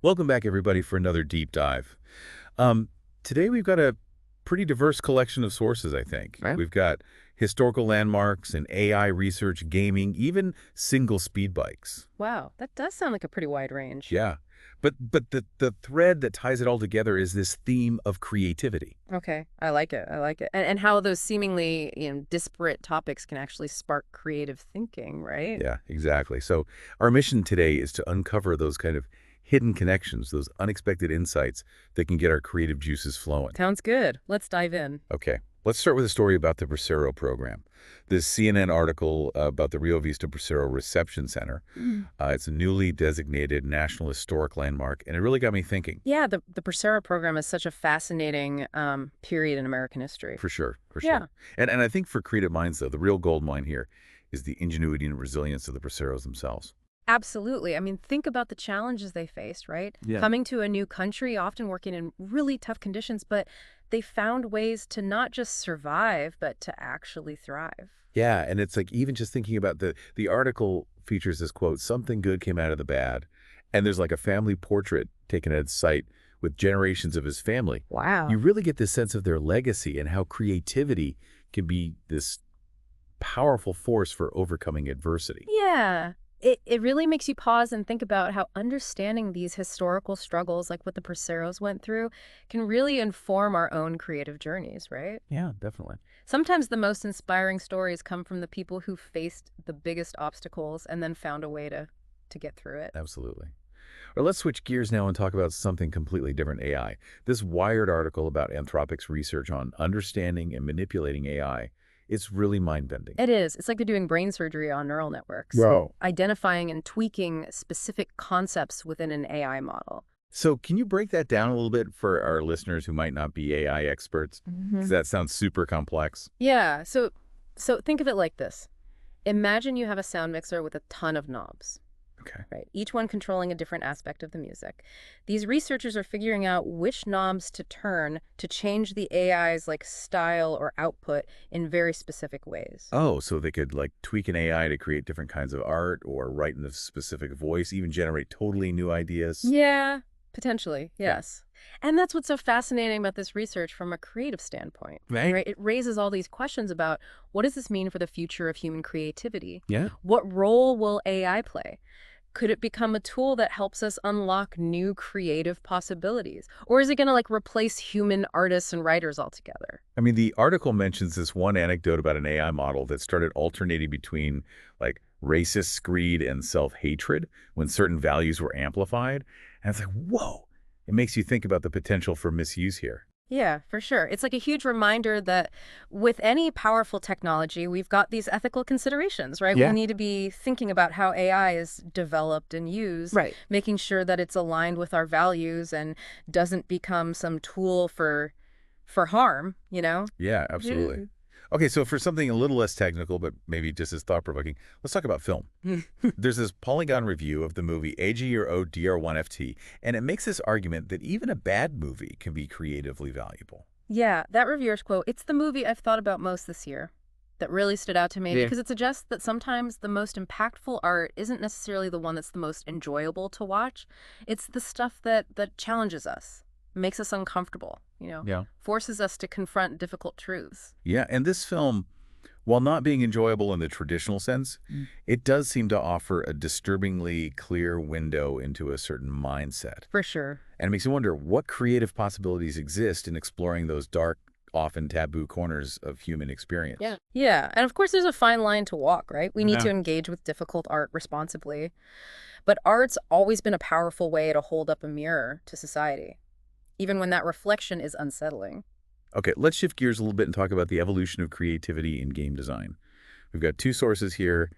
Welcome back, everybody, for another deep dive. Um, Today, we've got a pretty diverse collection of sources, I think. Right? We've got historical landmarks and AI research, gaming, even single speed bikes. Wow, that does sound like a pretty wide range. Yeah. But the thread that ties it all together is this theme of creativity. Okay, I like it. I like it. And how those seemingly, disparate topics can actually spark creative thinking, right? Yeah, exactly. So our mission today is to uncover those kind of hidden connections, those unexpected insights that can get our creative juices flowing. Sounds good. Let's dive in. Okay, let's start with a story about the Bracero program. This CNN article about the Rio Vista Bracero Reception Center. Mm. It's a newly designated National Historic Landmark, and it really got me thinking. Yeah, the Coursera program is such a fascinating period in American history. For sure, for Yeah, sure. And I think for creative minds, though, the real gold mine here is the ingenuity and resilience of the Braceros themselves. absolutely. I mean, think about the challenges they faced, right? Yeah. Coming to a new country, often working in really tough conditions, but they found ways to not just survive, but to actually thrive. Yeah, and it's like even just thinking about the article features this quote, something good came out of the bad. And there's like a family portrait taken at site with generations of his family. You Wow. really get this sense of their legacy and how creativity can be this powerful force for overcoming adversity. Yeah. It really makes you pause and think about how understanding these historical struggles, like what the Braceros went through, can really inform our own creative journeys, right? Yeah, definitely. Sometimes the most inspiring stories come from the people who faced the biggest obstacles and then found a way to get through it. Absolutely. Or let's switch gears now and talk about something completely different, AI. This Wired article about Anthropic's research on understanding and manipulating AI, it's really mind-bending. It is. It's like they're doing brain surgery on neural networks, Wow. identifying and tweaking specific concepts within an AI model. So can you break that down a little bit for our listeners who might not be AI experts? Because that sounds super complex. Yeah, so think of it like this. Imagine you have a sound mixer with a ton of knobs, Okay. right? Each one controlling a different aspect of the music. These researchers are figuring out which knobs to turn to change the AI's like style or output in very specific ways. Oh, so they could like tweak an AI to create different kinds of art or write in a specific voice, even generate totally new ideas. Yeah, potentially, Okay. yes. And that's what's so fascinating about this research from a creative standpoint, Right? right? It raises all these questions about what does this mean for the future of human creativity? Yeah. What role will AI play? Could it become a tool that helps us unlock new creative possibilities? Or is it going to like replace human artists and writers altogether? I mean, the article mentions this one anecdote about an AI model that started alternating between like racist screed and self-hatred when certain values were amplified. And it's like, whoa, it makes you think about the potential for misuse here. Yeah, for sure. It's like a huge reminder that with any powerful technology, we've got these ethical considerations, right? We Yeah. need to be thinking about how AI is developed and used, Right. making sure that it's aligned with our values and doesn't become some tool for harm, you know? Yeah, absolutely. Okay, so for something a little less technical, but maybe just as thought-provoking, let's talk about film. There's this Polygon review of the movie AGERO DR1FT, and it makes this argument that even a bad movie can be creatively valuable. Yeah, that reviewer's quote, it's the movie I've thought about most this year that really stood out to me Yeah. because it suggests that sometimes the most impactful art isn't necessarily the one that's the most enjoyable to watch. It's the stuff that challenges us, makes us uncomfortable, Yeah. forces us to confront difficult truths. Yeah, and this film, while not being enjoyable in the traditional sense, it does seem to offer a disturbingly clear window into a certain mindset. For sure. And it makes you wonder what creative possibilities exist in exploring those dark, often taboo corners of human experience. Yeah. Yeah, and of course there's a fine line to walk, right? We need Yeah. to engage with difficult art responsibly. But art's always been a powerful way to hold up a mirror to society, even when that reflection is unsettling. Okay, let's shift gears a little bit and talk about the evolution of creativity in game design. We've got two sources here,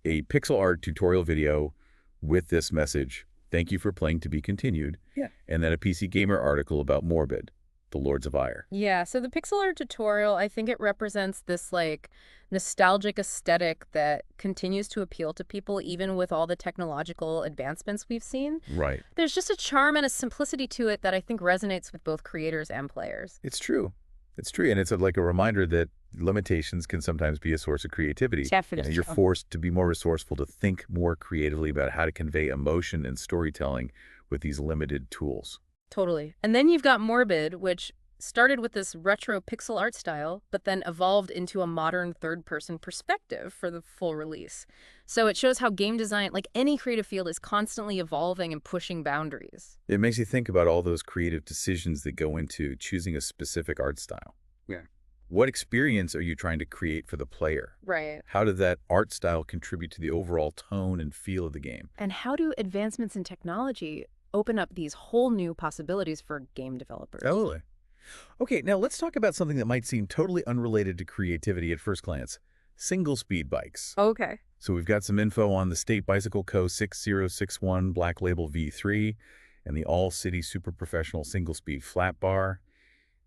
a pixel art tutorial video with this message, "Thank you for playing to be continued," Yeah. and then a PC Gamer article about Morbid, the Lords of Ire. Yeah, so the pixel art tutorial, I think it represents this like nostalgic aesthetic that continues to appeal to people even with all the technological advancements we've seen. Right. There's just a charm and a simplicity to it that I think resonates with both creators and players. It's true. It's true, and it's like a reminder that limitations can sometimes be a source of creativity. Definitely. You're forced to be more resourceful, to think more creatively about how to convey emotion and storytelling with these limited tools. Totally. And then you've got Morbid, which started with this retro pixel art style, but then evolved into a modern third-person perspective for the full release. So it shows how game design, like any creative field, is constantly evolving and pushing boundaries. It makes you think about all those creative decisions that go into choosing a specific art style. Yeah. What experience are you trying to create for the player? Right. How did that art style contribute to the overall tone and feel of the game? And how do advancements in technology open up these whole new possibilities for game developers? Totally. Okay, now let's talk about something that might seem totally unrelated to creativity at first glance. Single-speed bikes. Okay. So we've got some info on the State Bicycle Co. 6061 Black Label V3 and the All-City Super Professional Single-Speed Flat Bar.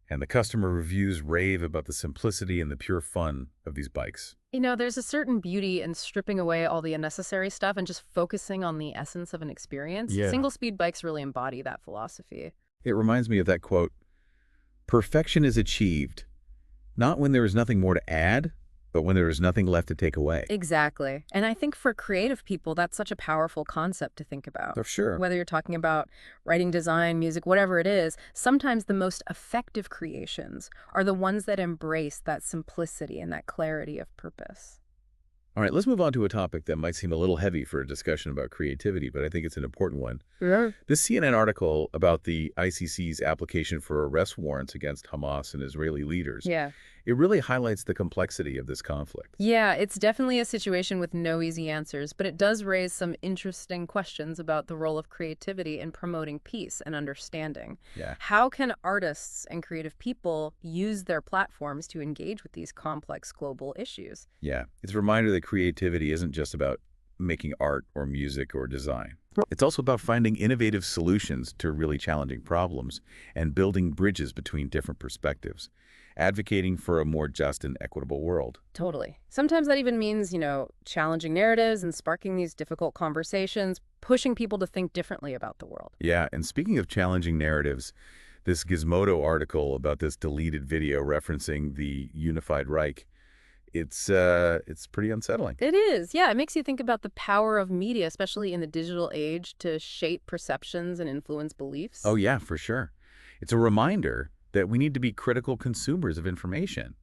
And the customer reviews rave about the simplicity and the pure fun of these bikes. You know, there's a certain beauty in stripping away all the unnecessary stuff and just focusing on the essence of an experience. Yeah. Single-speed bikes really embody that philosophy. It reminds me of that quote, "Perfection is achieved, not when there is nothing more to add, but when there is nothing left to take away." Exactly. And I think for creative people, that's such a powerful concept to think about. For sure. Whether you're talking about writing, design, music, whatever it is, sometimes the most effective creations are the ones that embrace that simplicity and that clarity of purpose. All right, let's move on to a topic that might seem a little heavy for a discussion about creativity, but I think it's an important one. Yeah. This CNN article about the ICC's application for arrest warrants against Hamas and Israeli leaders, Yeah. it really highlights the complexity of this conflict. Yeah, it's definitely a situation with no easy answers, but it does raise some interesting questions about the role of creativity in promoting peace and understanding. Yeah. How can artists and creative people use their platforms to engage with these complex global issues? Yeah, it's a reminder that creativity isn't just about making art or music or design. It's also about finding innovative solutions to really challenging problems and building bridges between different perspectives, advocating for a more just and equitable world. Totally. Sometimes that even means, challenging narratives and sparking these difficult conversations, pushing people to think differently about the world. Yeah, and speaking of challenging narratives, this Gizmodo article about this deleted video referencing the Unified Reich, it's pretty unsettling. It is. Yeah, it makes you think about the power of media, especially in the digital age, to shape perceptions and influence beliefs. Oh, yeah, for sure. It's a reminder that we need to be critical consumers of information.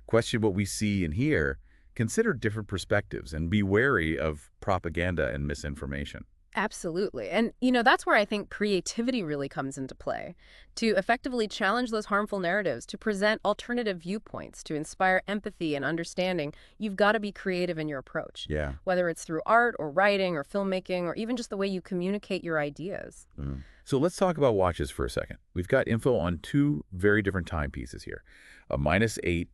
Question what we see and hear, consider different perspectives, and be wary of propaganda and misinformation. Absolutely. And, that's where I think creativity really comes into play. To effectively challenge those harmful narratives, to present alternative viewpoints, to inspire empathy and understanding, you've got to be creative in your approach. Yeah. Whether it's through art or writing or filmmaking or even just the way you communicate your ideas. So let's talk about watches for a second. We've got info on two very different timepieces here. A -8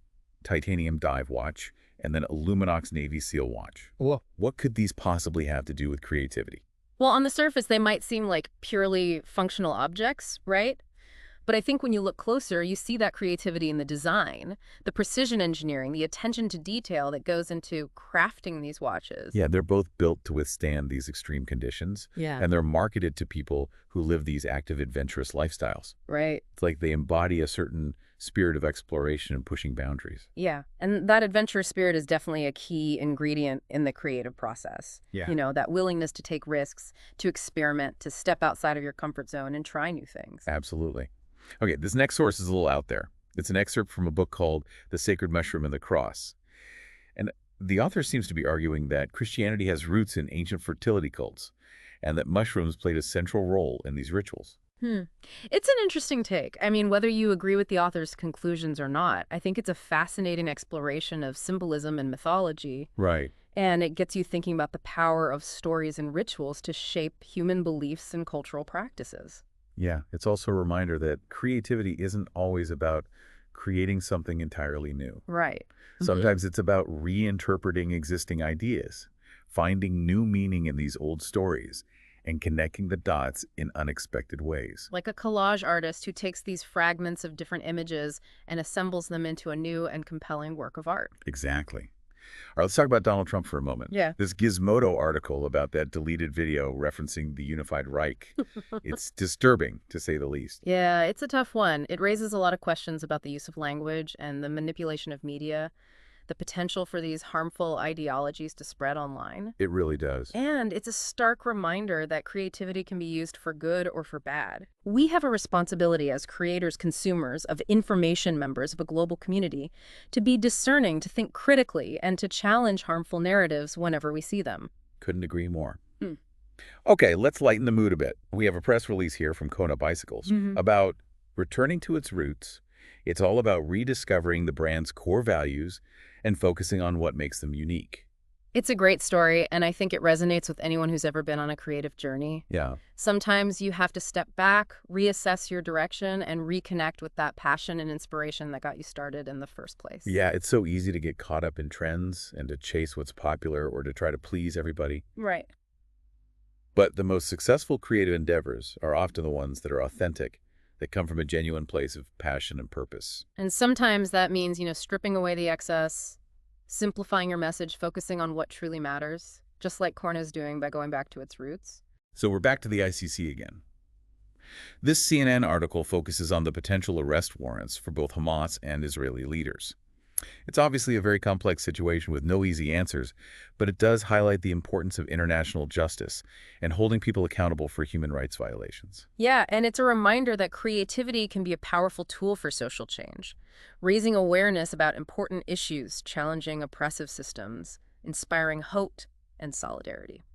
titanium dive watch and then a Luminox Navy SEAL watch. Whoa. What could these possibly have to do with creativity? Well, on the surface, they might seem like purely functional objects, right? But I think when you look closer, you see that creativity in the design, the precision engineering, the attention to detail that goes into crafting these watches. Yeah, they're both built to withstand these extreme conditions. Yeah. And they're marketed to people who live these active, adventurous lifestyles. Right. It's like they embody a certain spirit of exploration and pushing boundaries. Yeah. And that adventure spirit is definitely a key ingredient in the creative process. Yeah. That willingness to take risks, to experiment, to step outside of your comfort zone and try new things. Absolutely. Okay, this next source is a little out there. It's an excerpt from a book called The Sacred Mushroom and the Cross. And the author seems to be arguing that Christianity has roots in ancient fertility cults and that mushrooms played a central role in these rituals. It's an interesting take. I mean, whether you agree with the author's conclusions or not, I think it's a fascinating exploration of symbolism and mythology. Right. And it gets you thinking about the power of stories and rituals to shape human beliefs and cultural practices. Yeah, it's also a reminder that creativity isn't always about creating something entirely new. Right. Sometimes it's about reinterpreting existing ideas, finding new meaning in these old stories, and connecting the dots in unexpected ways. Like a collage artist who takes these fragments of different images and assembles them into a new and compelling work of art. Exactly. All right, let's talk about Donald Trump for a moment. Yeah. This Gizmodo article about that deleted video referencing the Unified Reich, it's disturbing, to say the least. Yeah, it's a tough one. It raises a lot of questions about the use of language and the manipulation of media. the potential for these harmful ideologies to spread online. It really does. And it's a stark reminder that creativity can be used for good or for bad. We have a responsibility as creators, consumers of information, members of a global community, to be discerning, to think critically, and to challenge harmful narratives whenever we see them. Couldn't agree more. Hmm. Okay, let's lighten the mood a bit. We have a press release here from Kona Bicycles about returning to its roots. It's all about rediscovering the brand's core values and focusing on what makes them unique. It's a great story, and I think it resonates with anyone who's ever been on a creative journey. Yeah. Sometimes you have to step back, reassess your direction, and reconnect with that passion and inspiration that got you started in the first place. Yeah, it's so easy to get caught up in trends and to chase what's popular or to try to please everybody. Right. But the most successful creative endeavors are often the ones that are authentic, that come from a genuine place of passion and purpose. And sometimes that means, stripping away the excess, simplifying your message, focusing on what truly matters, just like Korna's doing by going back to its roots. So we're back to the ICC again. This CNN article focuses on the potential arrest warrants for both Hamas and Israeli leaders. It's obviously a very complex situation with no easy answers, but it does highlight the importance of international justice and holding people accountable for human rights violations. Yeah, and it's a reminder that creativity can be a powerful tool for social change, raising awareness about important issues, challenging oppressive systems, inspiring hope and solidarity.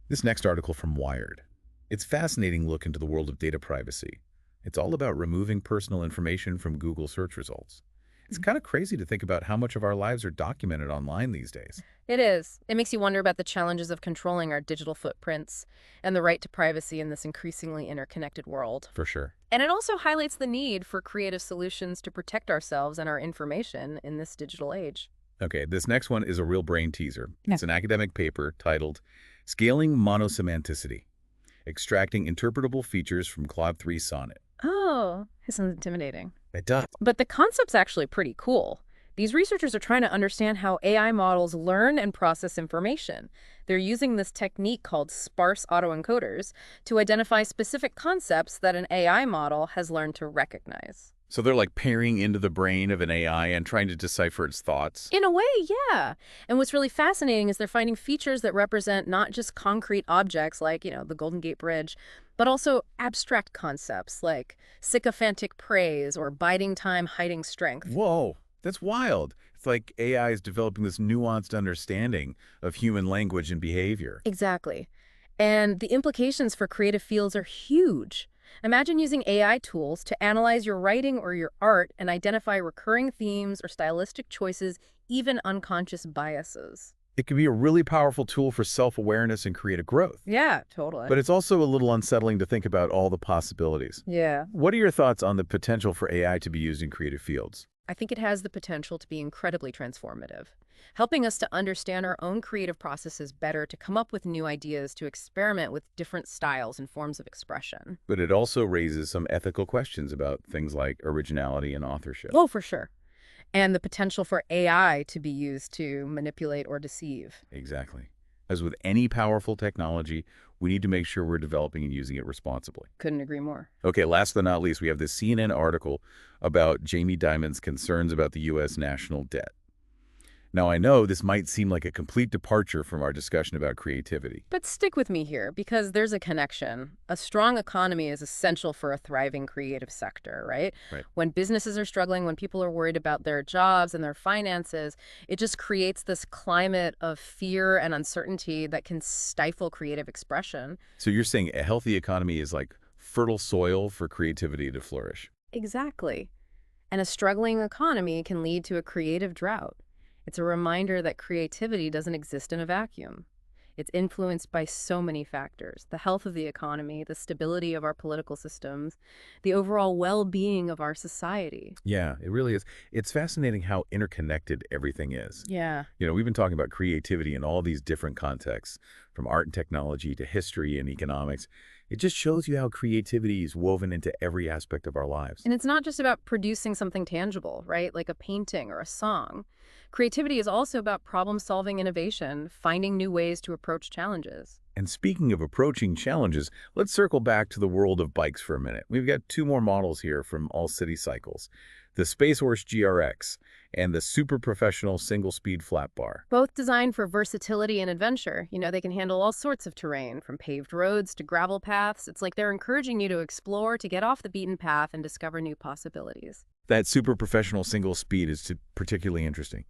This next article from Wired. It's a fascinating look into the world of data privacy. It's all about removing personal information from Google search results. It's kind of crazy to think about how much of our lives are documented online these days. It is. It makes you wonder about the challenges of controlling our digital footprints and the right to privacy in this increasingly interconnected world. For sure. And it also highlights the need for creative solutions to protect ourselves and our information in this digital age. Okay, this next one is a real brain teaser. Yeah. It's an academic paper titled Scaling Monosemanticity, Extracting Interpretable Features from Claude 3 Sonnet. Oh, it sounds intimidating. It does. But the concept's actually pretty cool. These researchers are trying to understand how AI models learn and process information. They're using this technique called sparse autoencoders to identify specific concepts that an AI model has learned to recognize. So they're like peering into the brain of an AI and trying to decipher its thoughts. In a way, yeah. And what's really fascinating is they're finding features that represent not just concrete objects like, the Golden Gate Bridge, but also abstract concepts like sycophantic praise or biding time hiding strength. Whoa, that's wild. It's like AI is developing this nuanced understanding of human language and behavior. Exactly. And the implications for creative fields are huge. Imagine using AI tools to analyze your writing or your art and identify recurring themes or stylistic choices, even unconscious biases. It can be a really powerful tool for self-awareness and creative growth. Yeah, totally. But it's also a little unsettling to think about all the possibilities. Yeah. What are your thoughts on the potential for AI to be used in creative fields? I think it has the potential to be incredibly transformative, helping us to understand our own creative processes better, to come up with new ideas, to experiment with different styles and forms of expression. But it also raises some ethical questions about things like originality and authorship. Oh, for sure. And the potential for AI to be used to manipulate or deceive. Exactly. As with any powerful technology, we need to make sure we're developing and using it responsibly. Couldn't agree more. Okay, last but not least, we have this CNN article about Jamie Dimon's concerns about the U.S. national debt. Now, I know this might seem like a complete departure from our discussion about creativity. But stick with me here, because there's a connection. A strong economy is essential for a thriving creative sector, right? Right. When businesses are struggling, when people are worried about their jobs and their finances, it just creates this climate of fear and uncertainty that can stifle creative expression. So you're saying a healthy economy is like fertile soil for creativity to flourish. Exactly. And a struggling economy can lead to a creative drought. It's a reminder that creativity doesn't exist in a vacuum. It's influenced by so many factors: the health of the economy, the stability of our political systems, the overall well-being of our society. Yeah, it really is. It's fascinating how interconnected everything is. Yeah. We've been talking about creativity in all these different contexts, from art and technology to history and economics. It just shows you how creativity is woven into every aspect of our lives. And it's not just about producing something tangible, right? Like a painting or a song. Creativity is also about problem-solving innovation, finding new ways to approach challenges. And speaking of approaching challenges, let's circle back to the world of bikes for a minute. We've got two more models here from All City Cycles, the Space Horse GRX and the super professional single-speed flat bar. Both designed for versatility and adventure. They can handle all sorts of terrain, from paved roads to gravel paths. It's like they're encouraging you to explore, to get off the beaten path and discover new possibilities. That super professional single speed is particularly interesting.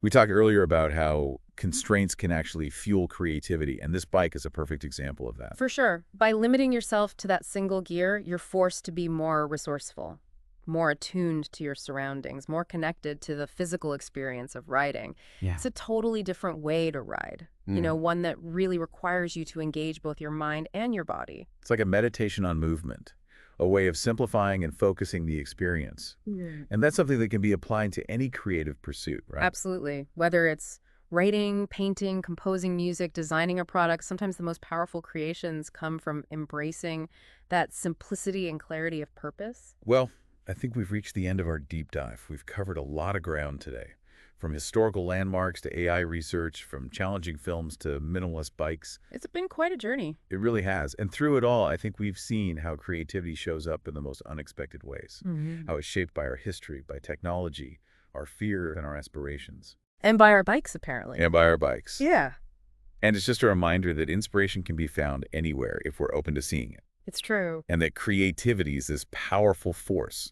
We talked earlier about how constraints can actually fuel creativity, and this bike is a perfect example of that. For sure. By limiting yourself to that single gear, you're forced to be more resourceful, more attuned to your surroundings, more connected to the physical experience of riding. Yeah. It's a totally different way to ride, one that really requires you to engage both your mind and your body. It's like a meditation on movement, a way of simplifying and focusing the experience. And that's something that can be applied to any creative pursuit, right? Absolutely. Whether it's writing, painting, composing music, designing a product, sometimes the most powerful creations come from embracing that simplicity and clarity of purpose. Well, I think we've reached the end of our deep dive. We've covered a lot of ground today, from historical landmarks to AI research, from challenging films to minimalist bikes. It's been quite a journey. It really has. And through it all, I think we've seen how creativity shows up in the most unexpected ways, how it's shaped by our history, by technology, our fear, and our aspirations. And by our bikes, apparently. And by our bikes. Yeah, And it's just a reminder that inspiration can be found anywhere if we're open to seeing it. it's true. And that creativity is this powerful force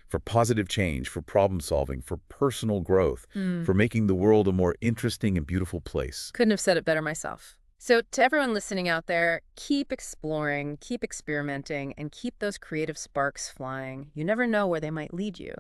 for positive change, for problem solving, for personal growth, for making the world a more interesting and beautiful place. Couldn't have said it better myself. So to everyone listening out there, keep exploring, keep experimenting, and keep those creative sparks flying. You never know where they might lead you.